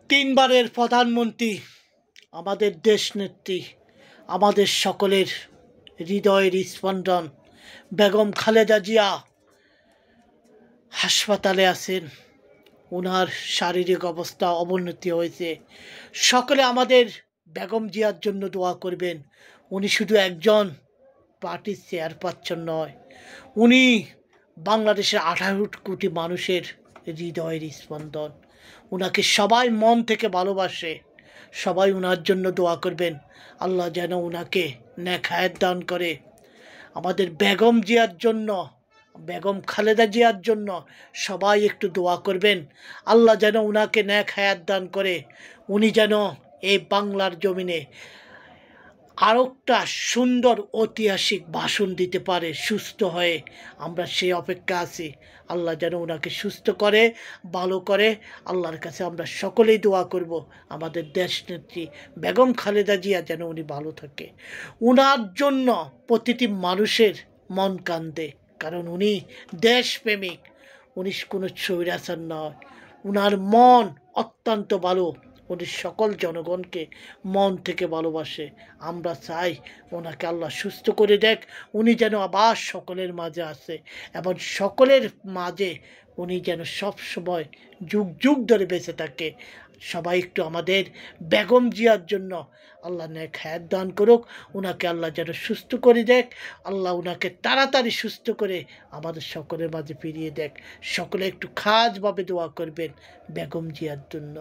তিনবারের প্রধানমন্ত্রী, আমাদের দেশনেত্রী, আমাদের সকলের হৃদয়ের স্পন্দন বেগম খালেদা জিয়া হাসপাতালে আছেন। ওনার শারীরিক অবস্থা অবনতি হয়েছে। সকলে আমাদের বেগম জিয়ার জন্য দোয়া করবেন। উনি শুধু একজন পার্টির চেয়ারপারসন নয়, উনি বাংলাদেশের 18 কোটি মানুষের হৃদয়ের স্পন্দন। ওনাকে সবাই মন থেকে ভালোবাসে। সবাই ওনার জন্য দোয়া করবেন। আল্লাহ যেন ওনাকে নেক হায়াত দান করে। আমাদের বেগম জিয়ার জন্য, বেগম খালেদা জিয়ার জন্য সবাই একটু দোয়া করবেন। আল্লাহ যেন ওনাকে নেক হায়াত দান করে। উনি যেন এই বাংলার জমিনে আরেকটা সুন্দর ঐতিহাসিক ভাষণ দিতে পারে সুস্থ হয়ে। আমরা সেই অপেক্ষা আছি। আল্লাহ যেন ওনাকে সুস্থ করে, ভালো করে। আল্লাহর কাছে আমরা সকলেই দোয়া করব আমাদের দেশনেত্রী বেগম খালেদা জিয়া যেন উনি ভালো থাকে। ওনার জন্য প্রতিটি মানুষের মন কান্দে, কারণ উনি দেশপ্রেমিক, উনি কোনো স্বৈরাচার নয়। ওনার মন অত্যন্ত ভালো। উনি সকল জনগণকে মন থেকে ভালোবাসে। আমরা চাই ওনাকে আল্লাহ সুস্থ করে দেখ। উনি যেন আবার সকলের মাঝে আসে এবং সকলের মাঝে উনি যেন সব সময় যুগ যুগ ধরে বেঁচে থাকে। সবাই একটু আমাদের বেগম জিয়ার জন্য আল্লাহ নেক হায়াত দান করুক। ওনাকে আল্লাহ যেন সুস্থ করে দেখ। আল্লাহ ওনাকে তাড়াতাড়ি সুস্থ করে আমাদের সকলের মাঝে ফিরিয়ে দেখ। সকলে একটু খাসভাবে দোয়া করবেন বেগম জিয়ার জন্য।